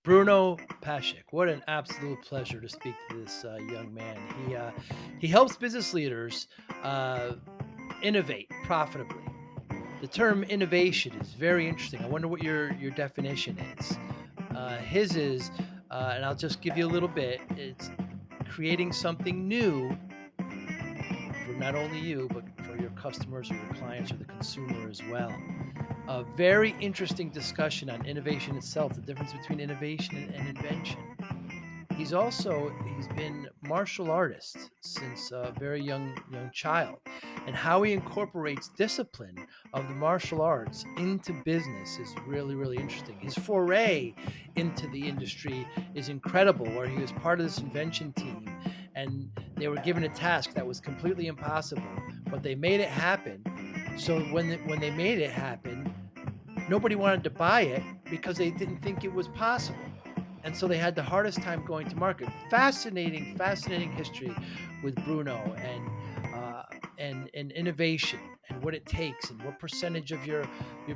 Bruno Pesec. What an absolute pleasure to speak to this young man. He helps business leaders uh, innovate profitably. The term innovation is very interesting. I wonder what your definition is. His is, and I'll just give you a little bit. It's creating something new for not only you, but for your customers or your clients or the consumer as well. A very interesting discussion on innovation itself, the difference between innovation and invention. He's been martial artist since a very young child, and how he incorporates discipline of the martial arts into business is really interesting. His foray into the industry is incredible, where he was part of this invention team, and they were given a task that was completely impossible, but they made it happen. So when they made it happen, nobody wanted to buy it because they didn't think it was possible. And so they had the hardest time going to market. Fascinating history with Bruno uh, and innovation and what it takes and what percentage of your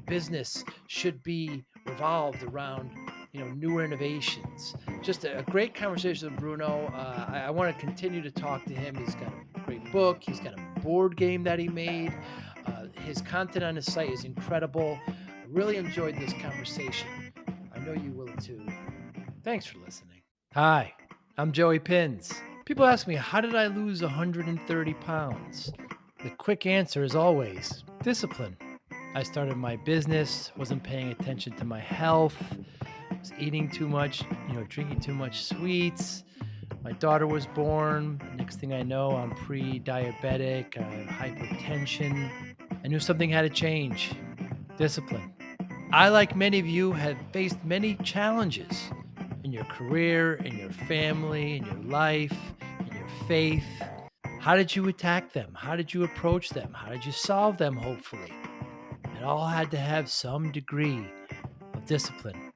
business should be revolved around newer innovations. Just a great conversation with Bruno. I want to continue to talk to him. He's got a great book. He's got a board game that he made. His content on his site is incredible. I really enjoyed this conversation. I know you will too. Thanks for listening. Hi, I'm Joey Pinz. People ask me, how did I lose 130 pounds? The quick answer is always discipline. I started my business, wasn't paying attention to my health, was eating too much, drinking too much sweets. My daughter was born. Next thing I know, I'm pre diabetic, I have hypertension. I knew something had to change. Discipline. I, like many of you, have faced many challenges in your career, in your family, in your life, in your faith. How did you attack them? How did you approach them? How did you solve them, hopefully? It all had to have some degree of discipline.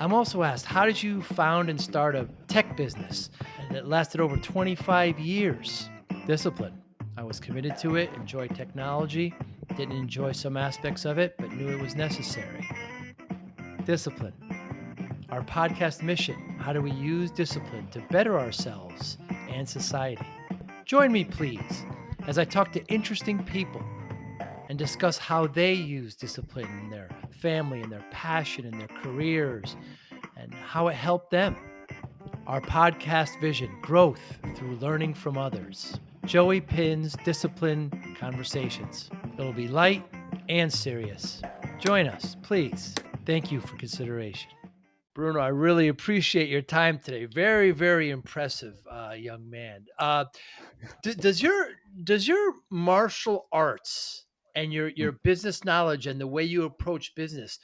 I'm also asked, how did you found and start a tech business and it lasted over 25 years? Discipline. I was committed to it, enjoyed technology, didn't enjoy some aspects of it, but knew it was necessary. Discipline. Our podcast mission: how do we use discipline to better ourselves and society? Join me, please, as I talk to interesting people and discuss how they use discipline in their family, in their passion, in their careers, and how it helped them. Our podcast vision: growth through learning from others. Joey Pinz Discipline Conversations. It'll be light and serious. Join us, please. Thank you for consideration. Bruno, I really appreciate your time today. Very impressive, young man. Does your martial arts and your business knowledge and the way you approach business,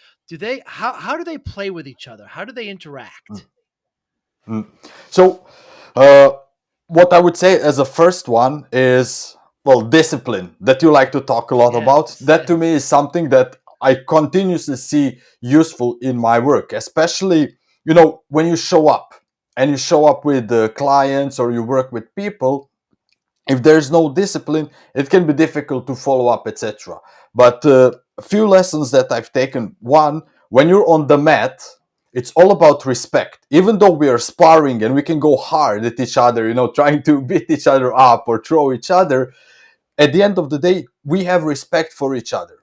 how do they play with each other? How do they interact? Mm. So, uh, what I would say as a first one is, well, discipline that you like to talk a lot about. That to me Yes. is something that I continuously see useful in my work, especially, when you show up and you show up with the clients or you work with people. If there's no discipline, it can be difficult to follow up, etc. But a few lessons that I've taken: one, when you're on the mat, it's all about respect. Even though we are sparring and we can go hard at each other, trying to beat each other up or throw each other, at the end of the day, we have respect for each other.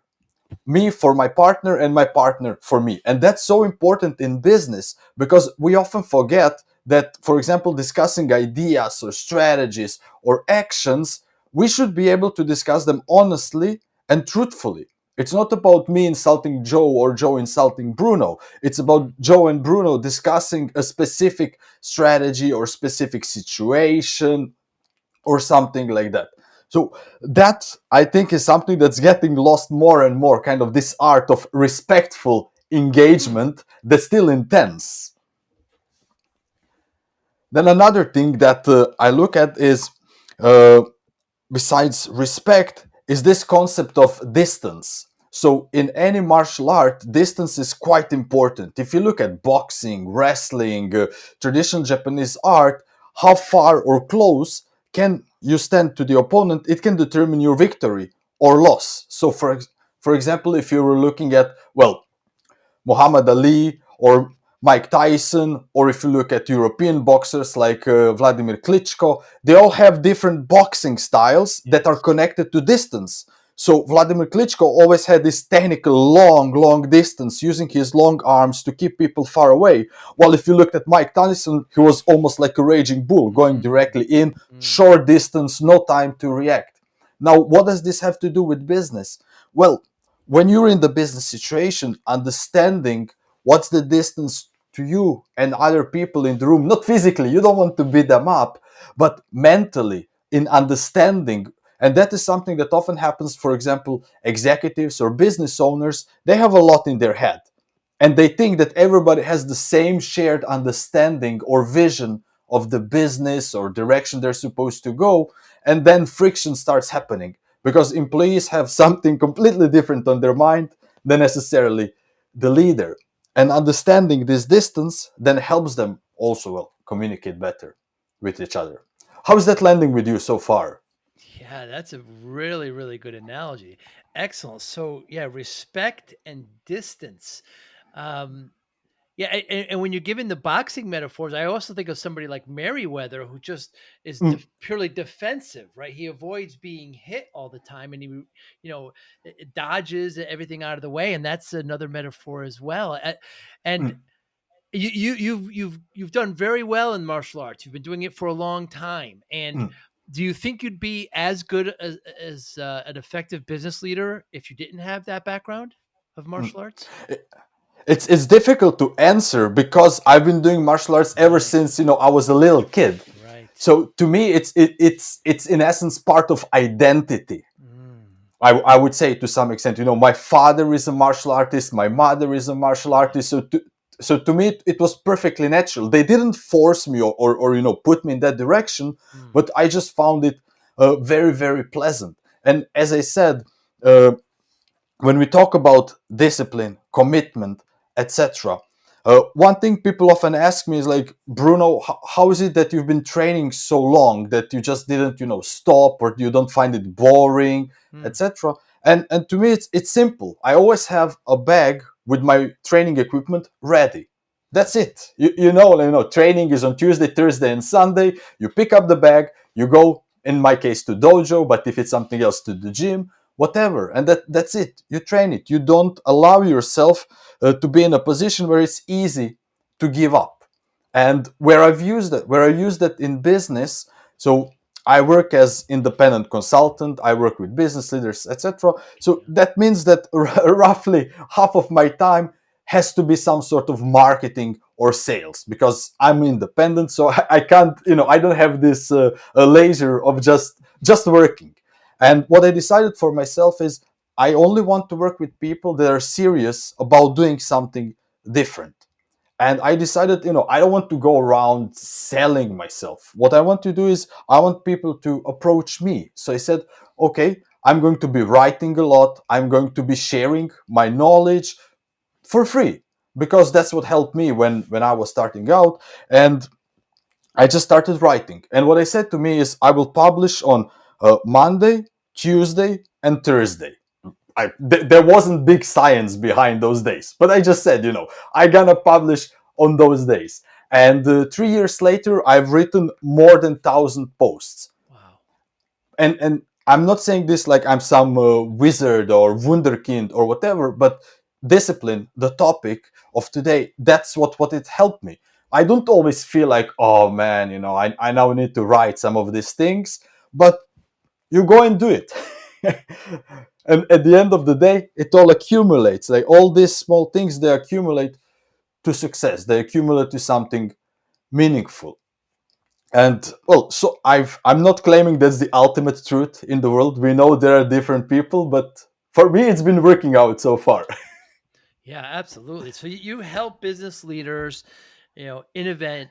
Me for my partner and my partner for me. And that's so important in business because we often forget that, for example, discussing ideas or strategies or actions, we should be able to discuss them honestly and truthfully. It's not about me insulting Joe or Joe insulting Bruno. It's about Joe and Bruno discussing a specific strategy or specific situation or something like that. So that, I think, is something that's getting lost more and more, kind of this art of respectful Hmm. engagement that's still intense. Then another thing that I look at is, uh, besides respect, is this concept of distance. So in any martial art, distance is quite important. If you look at boxing, wrestling, traditional Japanese art, how far or close can you stand to the opponent, it can determine your victory or loss. So for example, if you were looking at, well, Muhammad Ali or Mike Tyson, or if you look at European boxers like Vladimir Klitschko, they all have different boxing styles that are Yes. connected to distance. So Vladimir Klitschko always had this technical long distance using his long arms to keep people far away. While if you looked at Mike Tyson, he was almost like a raging bull, going Mm, directly in, mm, short distance, no time to react. Now, what does this have to do with business? Well, when you're in the business situation, understanding what's the distance to you and other people in the room, not physically, you don't want to beat them up, but mentally, in understanding. And that is something that often happens. For example, executives or business owners, they have a lot in their head, and they think that everybody has the same shared understanding or vision of the business or direction they're supposed to go. And then friction starts happening because employees have something completely different on their mind than necessarily the leader. And understanding this distance then helps them also, well, communicate better with each other. How is that landing with you so far? yeah, that's a really, really good analogy. Excellent. So, yeah, respect and distance. Um, Yeah, and when you're given the boxing metaphors, I also think of somebody like Merriweather, who just is Mm, purely defensive, right? He avoids being hit all the time, and dodges everything out of the way, and that's another metaphor as well. And mm, you've done very well in martial arts. You've been doing it for a long time, and mm, do you think you'd be as good as an effective business leader if you didn't have that background of mm. martial arts? It's difficult to answer because I've been doing martial arts ever Right, since I was a little kid. right. So to me, it's in essence part of identity. Mm. I would say to some extent, my father is a martial artist, my mother is a martial Wow. artist. So to me, it was perfectly natural. They didn't force me or put me in that direction, Mm. but I just found it very very pleasant. And as I said, uh, when we talk about discipline, commitment, etc., one thing people often ask me is like, Bruno, how is it that you've been training so long that you just didn't, stop, or you don't find it boring, Mm. etc.? And to me, it's simple. I always have a bag with my training equipment ready. That's it. Training is on Tuesday, Thursday, and Sunday. You pick up the bag, you go. In my case, to dojo, but if it's something else, to the gym, whatever, and that's it. You train it. You don't allow yourself to be in a position where it's easy to give up. And where I use that in business. So I work as independent consultant, I work with business leaders, etc. So Yeah. that means that roughly half of my time has to be some sort of marketing or sales because I'm independent. So I can't, I don't have this a laser of just working. And what I decided for myself is I only want to work with people that are serious about doing something different. And I decided, I don't want to go around selling myself. What I want to do is I want people to approach me. So I said, okay, I'm going to be writing a lot. I'm going to be sharing my knowledge for free because that's what helped me when I was starting out. And I just started writing. And what I said to me is, I will publish on Monday, Tuesday, and Thursday. There wasn't big science behind those days, but I just said, I gonna publish on those days. And 3 years later, I've written more than 1,000 posts. Wow. And I'm not saying this like I'm some wizard or wunderkind or whatever, but discipline, the topic of today, that's what it helped me. I don't always feel like, oh man, I now need to write some of these things, but you go and do it. And at the end of the day, it all accumulates. Like all these small things, they accumulate to success, they accumulate to something meaningful. And well, so I'm not claiming that's the ultimate truth in the world. We know there are different people, but for me it's been working out so far. Yeah, absolutely. So you help business leaders, innovate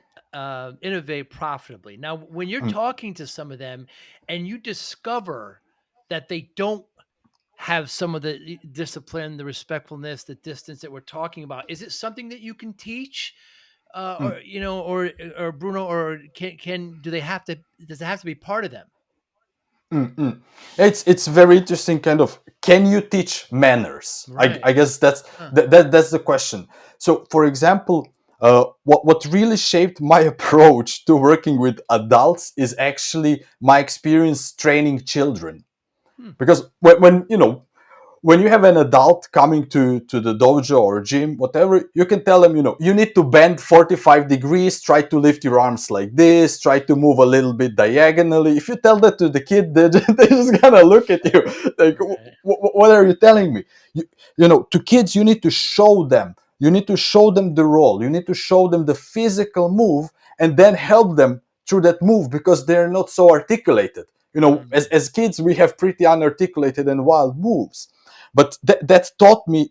profitably. Now, when you're Mm, talking to some of them and you discover that they don't have some of the discipline, the respectfulness, the distance that we're talking about, is it something that you can teach? mm, Or Bruno, or can do they have to does it have to be part of them? mm. It's very interesting. Kind of, can you teach manners? I Right. guess that's Huh. that's the question. So, for example, What really shaped my approach to working with adults is actually my experience training children. Hmm. Because when you have an adult coming to the dojo or gym, whatever, you can tell them, you need to bend 45 degrees, try to lift your arms like this, try to move a little bit diagonally. If you tell that to the kid, they're just gonna look at you like, Right. what are you telling me? To kids, you need to show them. You need to show them the role. You need to show them the physical move and then help them through that move because they're not so articulated. Mm. As kids, we have pretty unarticulated and wild moves, but that taught me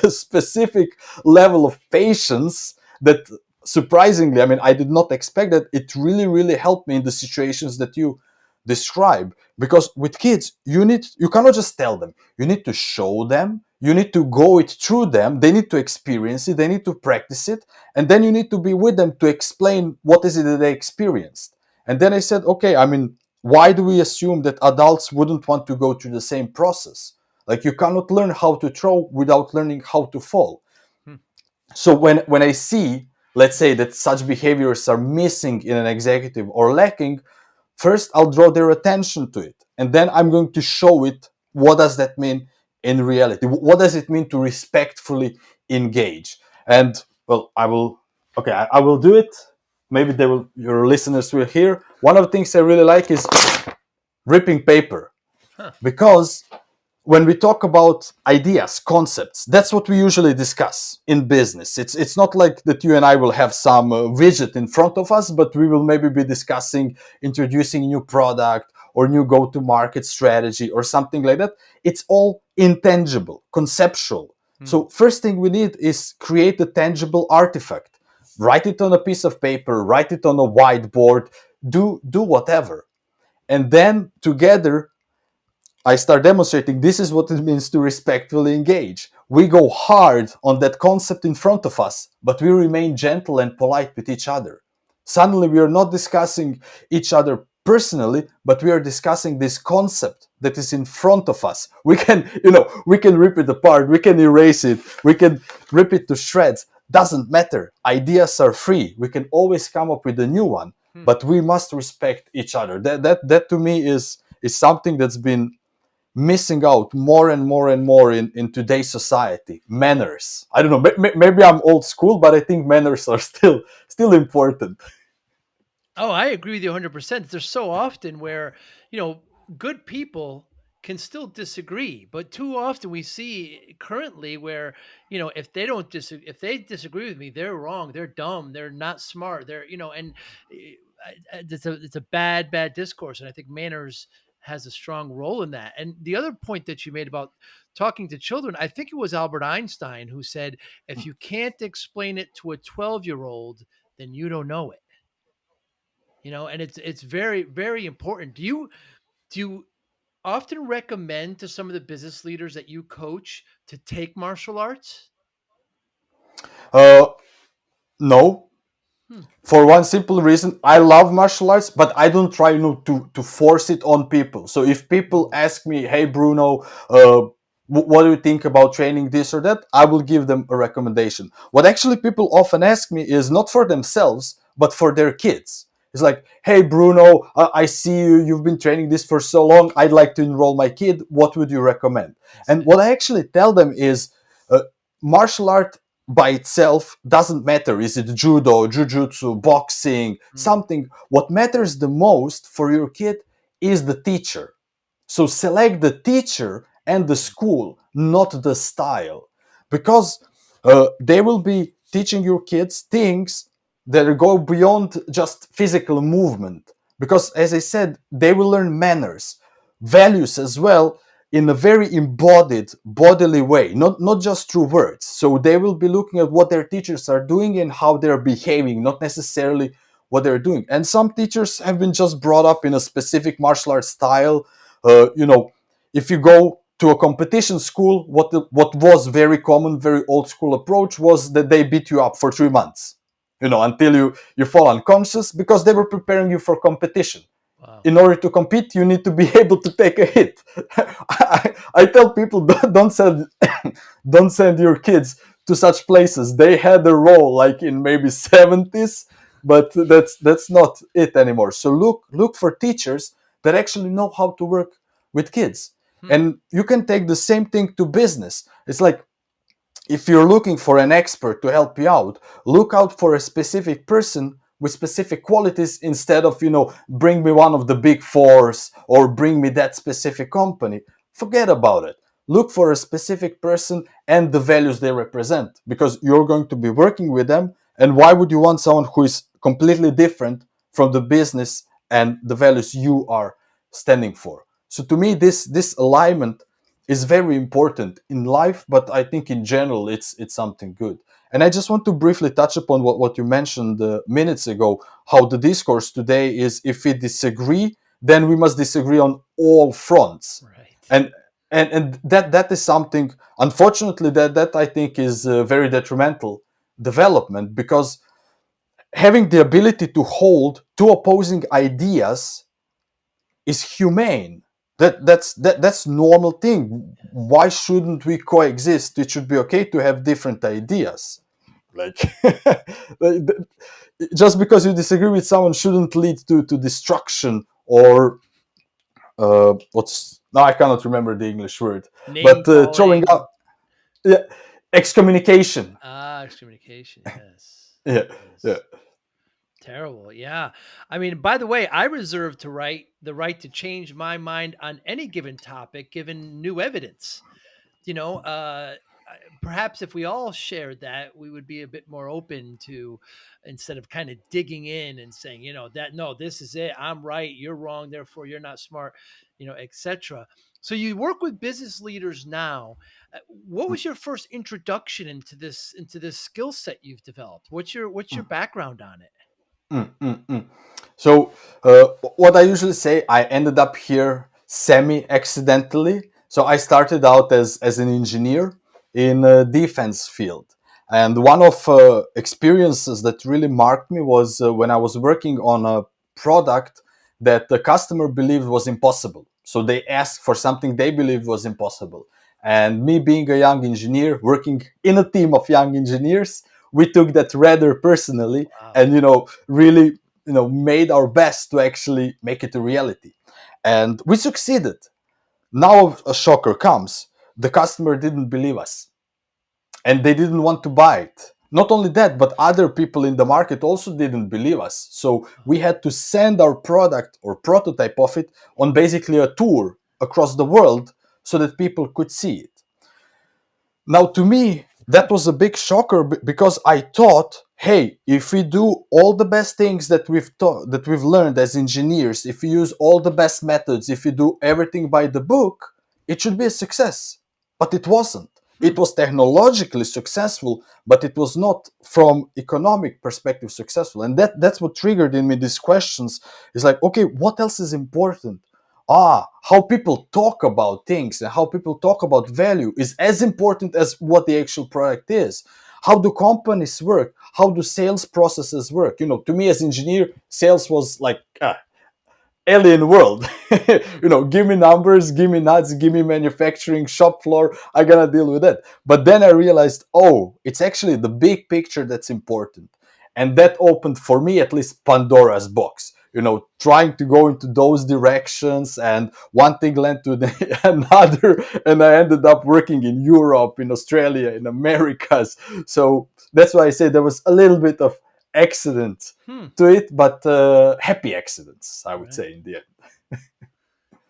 a specific level of patience that, surprisingly, I mean, I did not expect that. It really, really helped me in the situations that you describe. Because with kids, you cannot just tell them. You need to show them. You need to go it through them. They need to experience it. They need to practice it, and then you need to be with them to explain what is it that they experienced. And then I said, okay, I mean, why do we assume that adults wouldn't want to go through the same process? Like, you cannot learn how to throw without learning how to fall. Hmm. So when I see, let's say, that such behaviors are missing in an executive or lacking, first I'll draw their attention to it, and then I'm going to show it. What does that mean in reality? What does it mean to respectfully engage? And, well, I will. Okay, I will do it. Maybe your listeners will hear. One of the things I really like is ripping paper, Huh. because when we talk about ideas, concepts, that's what we usually discuss in business. It's not like that you and I will have some widget in front of us, but we will maybe be discussing introducing a new product or new go-to-market strategy or something like that. It's all intangible, conceptual. Hmm. So first thing we need is create a tangible artifact. Write it on a piece of paper, write it on a whiteboard, do whatever. And then together I start demonstrating this is what it means to respectfully engage. We go hard on that concept in front of us, but we remain gentle and polite with each other. Suddenly, we are not discussing each other personally, but we are discussing this concept that is in front of us. We can rip it apart, we can erase it, we can rip it to shreds. Doesn't matter. Ideas are free. We can always come up with a new one, Hmm. but we must respect each other. That to me is something that's been missing out more and more and more in today's society. Manners. I don't know. Maybe I'm old school, but I think manners are still important. Oh, I agree with you 100%. There's so often where, you know, good people can still disagree, but too often we see currently where, if they don't if they disagree with me, they're wrong, they're dumb, they're not smart, and eh, it's a bad discourse, and I think manners has a strong role in that. And the other point that you made about talking to children, I think it was Albert Einstein who said, if you can't explain it to a 12-year-old, then you don't know it. And it's very important. Do you often recommend to some of the business leaders that you coach to take martial arts? Uh, no, Hmm. for one simple reason. I love martial arts, but I don't try, to force it on people. So if people Mm. ask me, hey Bruno, what do you think about training this or that, I will give them a recommendation. What actually people often ask me is not for themselves but for their kids. It's like, hey Bruno, I see you've been training this for so long, I'd like to enroll my kid, what would you recommend? I And see. what I actually tell them is, uh, martial art by itself doesn't matter. Is it judo, jujutsu, boxing, Mm. something? What matters the most for your kid is the teacher. So select the teacher and the Mm. school, not the style, because they will be teaching your kids things that go beyond just physical movement. Because, as I said, they will learn manners, values as well, in a very embodied bodily way, not just through words. So they will be looking at what their teachers are doing and how they're behaving, not necessarily what they're doing. And some teachers have been just brought up in a specific martial arts style. uh, you know if you go to a competition school, what was very common, very old school approach was that they beat you up for 3 months, until you fall unconscious, because they were preparing you for competition. Wow. In order to compete, you need to be able to take a hit. I tell people, don't send don't send your kids to such places. They had a role like in maybe 70s, but that's not it anymore. So look for teachers that actually know how to work with kids. Hmm. And you can take the same thing to business. It's like, if you're looking for an expert to help you out, look out for a specific person with specific qualities, instead of, bring me one of the big fours or bring me that specific company. Forget about it. Look for a specific person and the values they represent, because you're going to be working with them. And why would you want someone who is completely different from the business and the values you are standing for? So to me, this alignment is very important in life, but I think in general it's something good. And I just want to briefly touch upon what you mentioned minutes ago, how the discourse today is, if we disagree, then we must disagree on all fronts. Right. And that is something, unfortunately, that I think is a very detrimental development, because having the ability to hold two opposing ideas is humane. That's normal thing. Why shouldn't we coexist? It should be okay to have different ideas. Like, like, just because you disagree with someone shouldn't lead to destruction, or what's now I cannot remember the English word, Name but throwing calling. out, yeah, excommunication. Excommunication. Yes. Yeah, yeah. Yes. Terrible. Yeah. I mean, by the way, I reserve the right to change my mind on any given topic given new evidence. You know, perhaps if we all shared that, we would be a bit more open to, instead of kind of digging in and saying, that no, this is it, I'm right, you're wrong, therefore you're not smart, etc. So you work with business leaders now. What was your first introduction into this skill set you've developed? What's your background on it? Mm, mm, mm. So, what I usually say, I ended up here semi accidentally. So, I started out as an engineer in a defense field. And one of experiences that really marked me was when I was working on a product that the customer believed was impossible. So, they asked for something they believed was impossible. And me being a young engineer, working in a team of young engineers, we took that rather personally, Wow. and really made our best to actually make it a reality, and we succeeded. Now a shocker comes. The customer didn't believe us, and they didn't want to buy it. Not only that, but other people in the market also didn't believe us, so we had to send our product or prototype of it on basically a tour across the world so that people could see it. Now, to me, Hmm. that was a big shocker, because I thought, hey, if we do all the best things that we've learned as engineers, if we use all the best methods, if we do everything by the book, it should be a success. But it wasn't. Hmm. It was technologically successful, but it was not from economic perspective successful. And that's what triggered in me these questions. Is like, okay, what else is important? How people talk about things and how people talk about value is as important as what the actual product is. How do companies work? How do sales processes work? To me as engineer, sales was like alien world. Hmm. Give me numbers, give me nuts, give me manufacturing shop floor, I gotta deal with that. But then I realized, oh, it's actually the big picture that's important. And that opened for me at least Pandora's box, trying to go into those directions, and one thing led to another, and I ended up working in Europe, in Australia, in Americas. So that's why I say there was a little bit of accident Hmm. to it, but happy accidents, I would Right. say, in the end.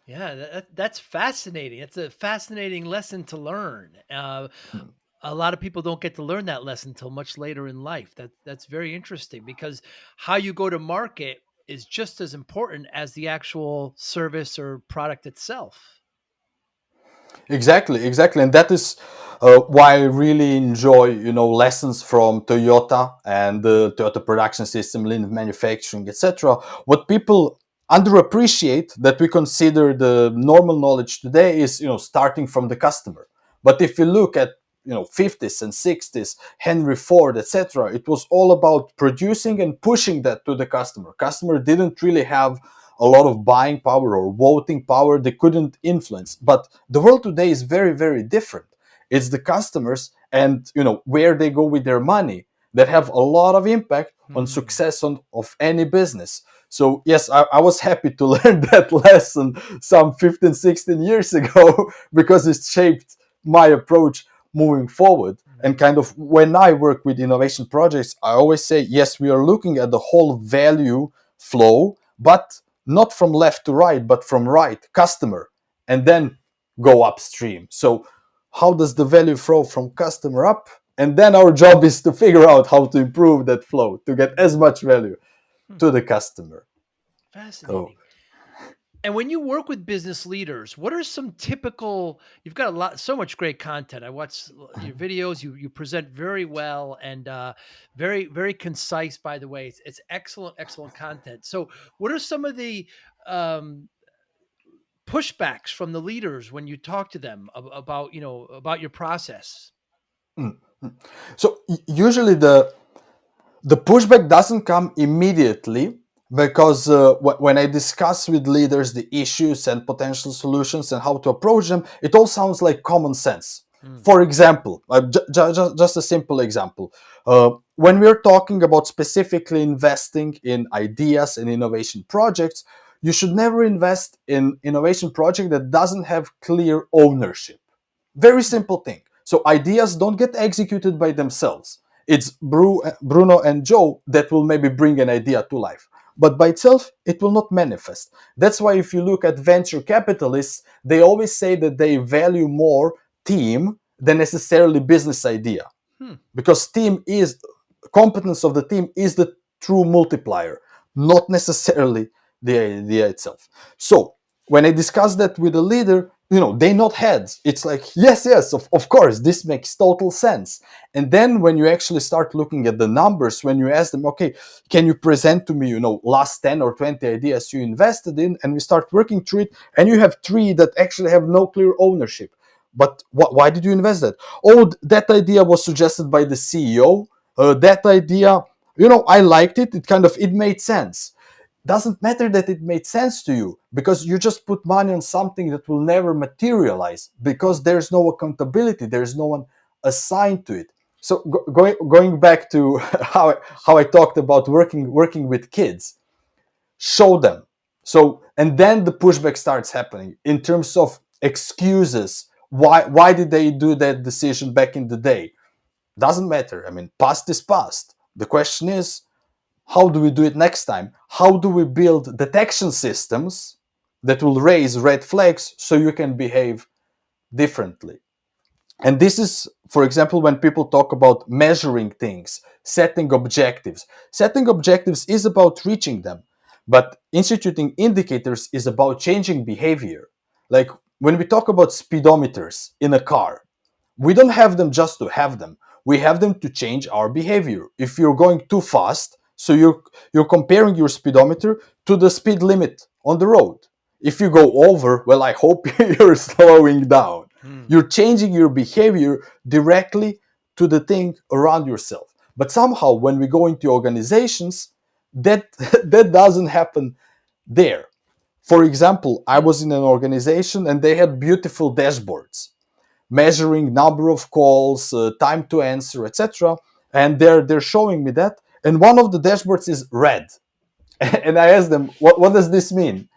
Yeah, that's fascinating. It's a fascinating lesson to learn. A lot of people don't get to learn that lesson until much later in life. That's very interesting, because how you go to market is just as important as the actual service or product itself. Exactly, exactly, and that is why I really enjoy, lessons from Toyota and the Toyota production system, lean manufacturing, etc. What people underappreciate that we consider the normal knowledge today is, starting from the customer. But if you look at 50s and 60s, Henry Ford, etc., it was all about producing and pushing that to the customer. Customer didn't really have a lot of buying power or voting power. They couldn't influence. But the world today is very, very different. It's the customers and where they go with their money, that have a lot of impact on Hmm. success of any business. So yes, I was happy to learn that lesson some 15, 16 years ago because it shaped my approach moving forward. And kind of when I work with innovation projects, I always say, yes, we are looking at the whole value flow, but not from left to right, but from right, customer, and then go upstream. So how does the value flow from customer up? And then our job is to figure out how to improve that flow to get as much value Hmm. to the customer. So Fascinating. And when you work with business leaders, what are some typical? You've got a lot, so much great content. I watch your videos. You present very well and very concise. By the way, it's excellent content. So, what are some of the um, pushbacks from the leaders when you talk to them about about your process? mm, mm. so usually the pushback doesn't come immediately because when I discuss with leaders the issues and potential solutions and how to approach them, it all sounds like common sense. Mm, For example, just a simple example. When we're talking about specifically investing in ideas and innovation projects, you should never invest in innovation project that doesn't have clear ownership. Very mm, simple thing. So ideas don't get executed by themselves. It's Bruno and Joe that will maybe bring an idea to life. But by itself, it will not manifest. That's why if you look at venture capitalists, they always say that they value more team than necessarily business idea, hmm, because team is competence of the team is the true multiplier, not necessarily the idea itself. So when I discuss that with a leader, they nod heads. It's like, yes, of course, this makes total sense. And then when you actually start looking at the numbers, when you ask them, okay, can you present to me, last 10 or 20 ideas you invested in, and we start working through it, and you have three that actually have no clear ownership. But why did you invest that? Oh, that idea was suggested by the CEO. That idea, I liked it. It made sense. Doesn't matter that it made sense to you, because you just put money on something that will never materialize because there's no accountability. There's no one assigned to it. So going back to how I talked about working with kids, show them. So and then the pushback starts happening in terms of excuses. Why did they do that decision back in the day? Doesn't matter. I mean, past is past. The question is, how do we do it next time? How do we build detection systems that will raise red flags so you can behave differently? And this is, for example, when people talk about measuring things, setting objectives is about reaching them, but instituting indicators is about changing behavior. Like when we talk about speedometers in a car, we don't have them just to have them. We have them to change our behavior. If you're going too fast, so you're comparing your speedometer to the speed limit on the road. If you go over, well, I hope you're slowing down. hmm. You're changing your behavior directly to the thing around yourself. But somehow, when we go into organizations, that that doesn't happen there. For example, I Hmm. was in an organization and they had beautiful dashboards measuring number of calls, time to answer, etc. And they're showing me that. And one of the dashboards is red. And I asked them, what does this mean?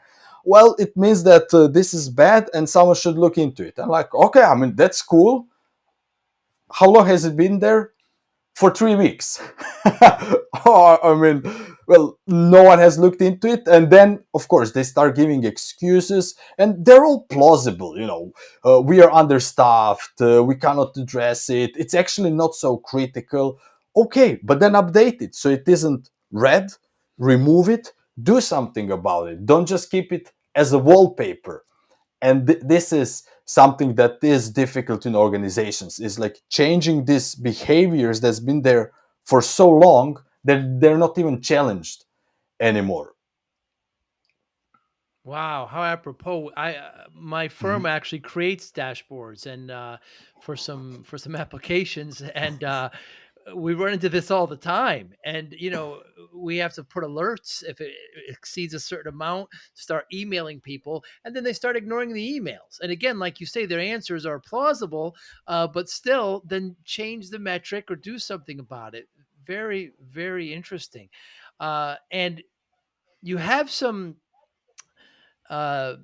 Well, it means that this is bad and someone should look into it. I'm like, okay, I mean, that's cool. How long has it been there? For 3 weeks. Oh, I mean, well, no one has looked into it. And then, of course, they start giving excuses, and they're all plausible. We are understaffed, we cannot address it. It's actually not so critical. Okay, but then update it so it isn't red, remove it, do something about it. Don't just keep it as a wallpaper. And this is something that is difficult in organizations, is like changing these behaviors that's been there for so long that they're not even challenged anymore. Wow, how apropos! I my firm Mhm. actually creates dashboards and for some applications, and we run into this all the time, and we have to put alerts if it exceeds a certain amount, start emailing people, and then they start ignoring the emails. And again, like you say, their answers are plausible, but still, then change the metric or do something about it. Very, very interesting. And you have some uh,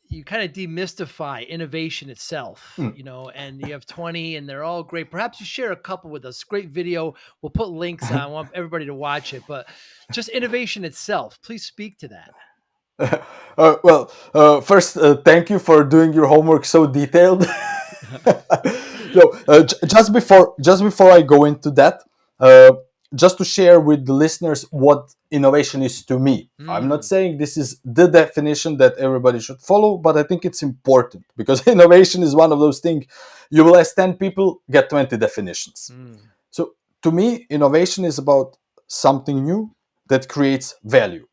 you kind of demystify innovation itself, Mm. and you have 20 and they're all great. Perhaps you share a couple with us. Great video. We'll put links on. I want everybody to watch it, but just innovation itself. Please speak to that. First, thank you for doing your homework so detailed. Just before I go into that, uh, just to share with the listeners what innovation is to me. I'm not Mm, saying this is the definition that everybody should follow, but I think it's important because innovation is one of those things. You will ask 10 people, get 20 definitions. mm, So to me, innovation is about something new that creates value.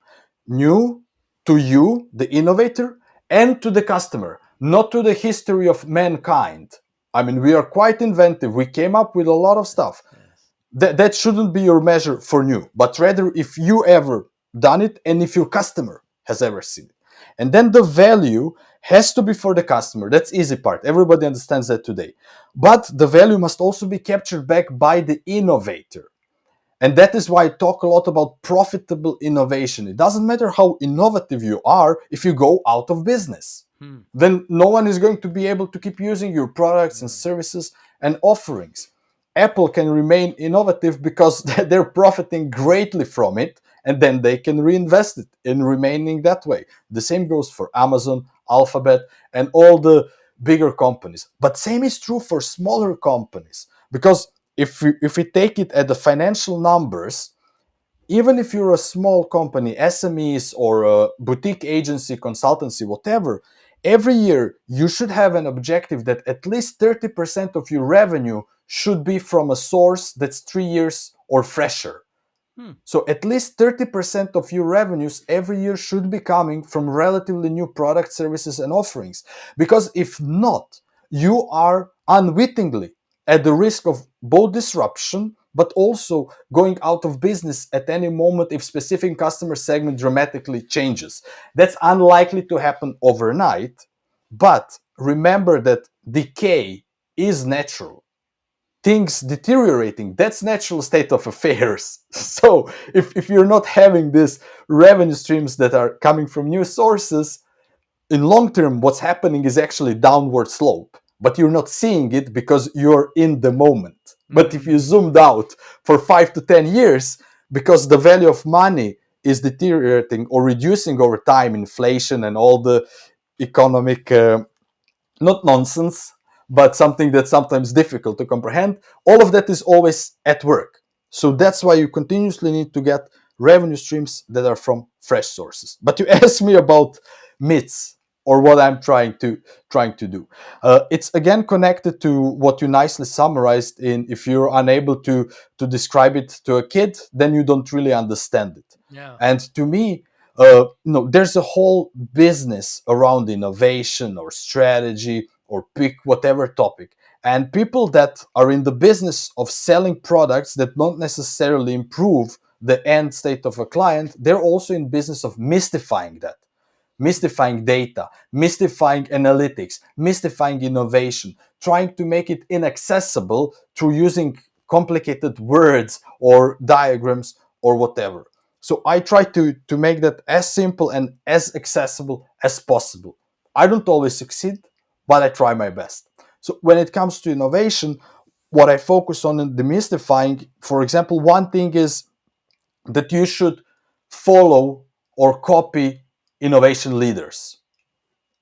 New to you, the innovator, and to the customer, not to the history of mankind. I mean, we are quite inventive. We came up with a lot of stuff. yes. That shouldn't be your measure for new, but rather if you ever done it and if your customer has ever seen it. And then the value has to be for the customer. That's easy part. Everybody understands that today. But the value must also be captured back by the innovator. And that is why I talk a lot about profitable innovation. It doesn't matter how innovative you are if you go out of business. Mm, Then no one is going to be able to keep using your products and mm, services and offerings. Apple can remain innovative because they're profiting greatly from it, and then they can reinvest it in remaining that way. The same goes for Amazon, Alphabet, and all the bigger companies. But same is true for smaller companies because if we take it at the financial numbers, even if you're a small company, SMEs or a boutique agency, consultancy, whatever, every year you should have an objective that at least 30% of your revenue should be from a source that's 3 years or fresher. mm, So at least 30% of your revenues every year should be coming from relatively new products, services, and offerings. Because if not, you are unwittingly at the risk of both disruption, but also going out of business at any moment if specific customer segment dramatically changes. That's unlikely to happen overnight, but remember that decay is natural, things deteriorating, that's natural state of affairs. So if you're not having these revenue streams that are coming from new sources, in long term what's happening is actually downward slope, but you're not seeing it because you're in the moment. But if you mm, zoomed out for 5 to 10 years, because the value of money is deteriorating or reducing over time, inflation and all the economic not nonsense, but something that's sometimes difficult to comprehend. All of that is always at work. So that's why you continuously need to get revenue streams that are from fresh sources. But you asked me about myths or what I'm trying to do. It's again connected to what you nicely summarized in if you're unable to describe it to a kid, then you don't really understand it. yeah. And to me, no, there's a whole business around innovation or strategy or pick whatever topic. And people that are in the business of selling products that don't necessarily improve the end state of a client, they're also in business of mystifying that, mystifying data, mystifying analytics, mystifying innovation, trying to make it inaccessible through using complicated words or diagrams or whatever. So I try to make that as simple and as accessible as possible. I don't always succeed, but I try my best. So when it comes to innovation, what I focus on in demystifying, for example, one thing is that you should follow or copy innovation leaders,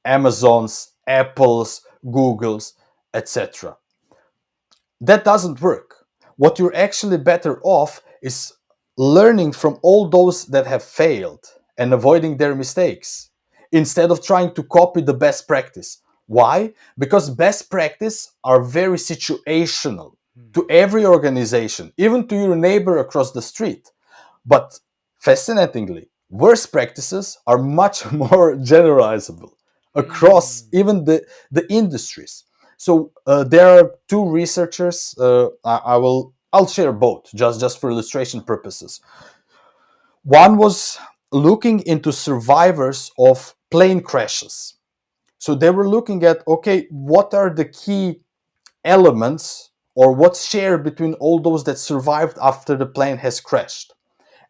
Amazon's, Apple's, Google's, etc. That doesn't work. What you're actually better off is learning from all those that have failed and avoiding their mistakes instead of trying to copy the best practice. Why? Because best practice are very situational Mm, to every organization, even to your neighbor across the street. But fascinatingly, worst practices are much more generalizable across mm, even the industries. So there are two researchers. I'll share both, just for illustration purposes. One was looking into survivors of plane crashes. So they were looking at, okay, what are the key elements or what's shared between all those that survived after the plane has crashed.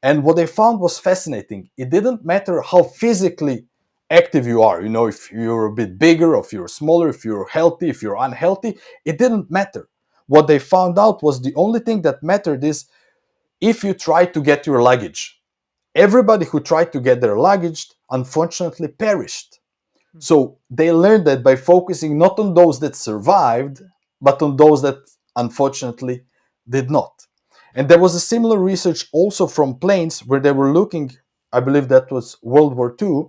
And what they found was fascinating. It didn't matter how physically active you are, if you're a bit bigger, if you're smaller, if you're healthy, if you're unhealthy, it didn't matter. What they found out was the only thing that mattered is if you try to get your luggage. Everybody who tried to get their luggage unfortunately perished. So they learned that by focusing not on those that survived, but on those that unfortunately did not. And there was a similar research also from planes where they were looking, I believe that was World War II,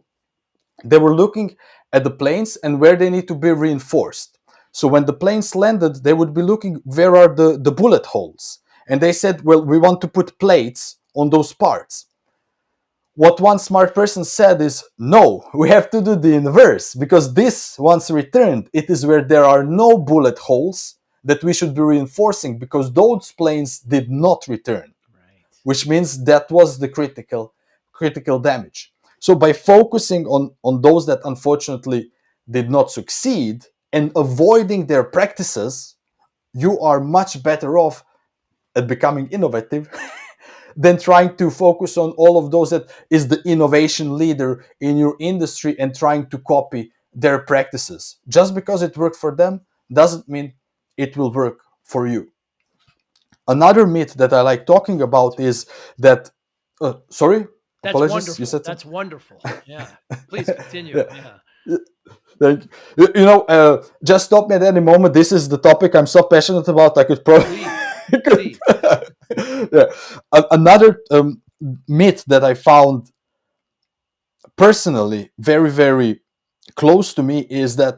they were looking at the planes and where they need to be reinforced. So when the planes landed, they would be looking where are the bullet holes. And they said, well, we want to put plates on those parts. What one smart person said is, no, we have to do the inverse, because this, once returned, it is where there are no bullet holes that we should be reinforcing, because those planes did not return, Right. which means that was the critical damage. So by focusing on those that unfortunately did not succeed and avoiding their practices, you are much better off at becoming innovative than trying to focus on all of those that is the innovation leader in your industry and trying to copy their practices. Just because it worked for them doesn't mean it will work for you. Another myth that I like talking about is that, sorry, That's apologies, you wonderful. said That's something? wonderful. Yeah. Please continue. Yeah. Yeah. Thank you. Just stop me at any moment. This is the topic I'm so passionate about. I could probably. Please. could- Please. yeah. Another myth that I found personally very, very close to me is that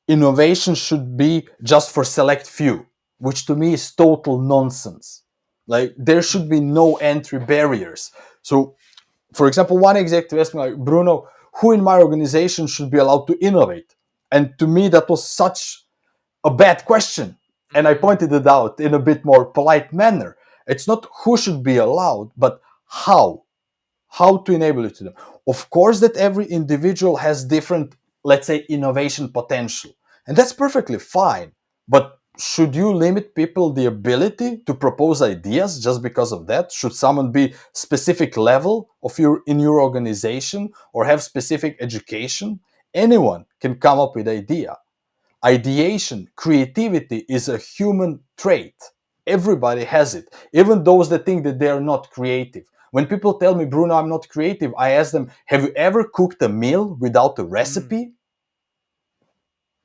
innovation should be just for select few, which to me is total nonsense. Like there Hmm. should be no entry barriers. So, for example, one executive asked me, like, Bruno, who in my organization should be allowed to innovate? And to me, that was such a bad question. And I Mm. pointed it out in a bit more polite manner. It's not who should be allowed, but how to enable it to them. Of course, that every individual has different, let's say, innovation potential, and that's perfectly fine. But should you limit people the ability to propose ideas just because of that? Should someone be specific level of your in your organization or have specific education? Anyone can come up with idea. Ideation, creativity is a human trait. Everybody has it, even those that think that they are not creative. When people tell me, Bruno, I'm not creative, I ask them, have you ever cooked a meal without a Mm. recipe?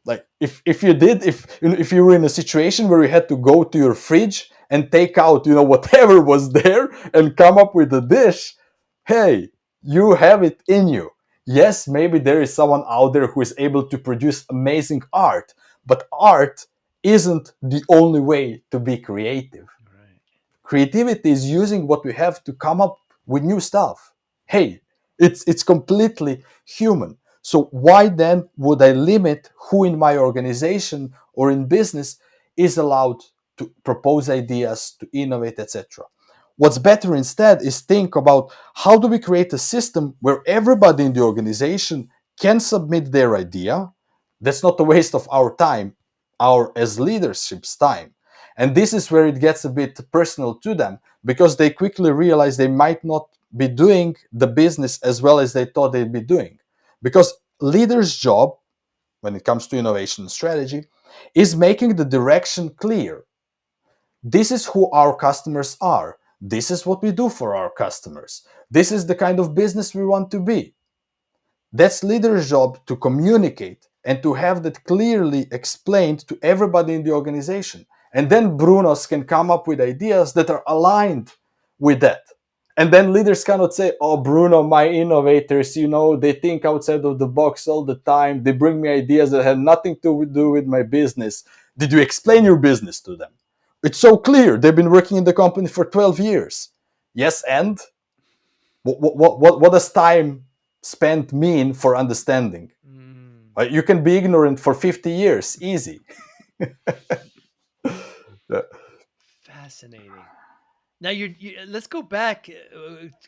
Like, if you did, if you were in a situation where you had to go to your fridge and take out, whatever was there and come up with a dish, hey, you have it in you. Yes, maybe there is someone out there who is able to produce amazing art, but art isn't the only way to be creative. Right. Creativity is using what we have to come up with new stuff. Hey, it's completely human. So why then would I limit who in my organization or in business is allowed to propose ideas, to innovate, etc.? What's better instead is think about how do we create a system where everybody in the organization can submit their idea. That's not a waste of our time, our as leadership's time. And this is where it gets a bit personal to them, because they quickly realize they might not be doing the business as well as they thought they'd be doing. Because leader's job, when it comes to innovation strategy, is making the direction clear. This is who our customers are. This is what we do for our customers. This is the kind of business we want to be. That's leader's job, to communicate and to have that clearly explained to everybody in the organization. And then Brunos can come up with ideas that are aligned with that. And then leaders cannot say, oh, Bruno, my innovators, they think outside of the box all the time. They bring me ideas that have nothing to do with my business. Did you explain your business to them? It's so clear. They've been working in the company for 12 years. Yes, and what does time spent mean for understanding? Mm. You can be ignorant for 50 years, easy. Fascinating. Now let's go back.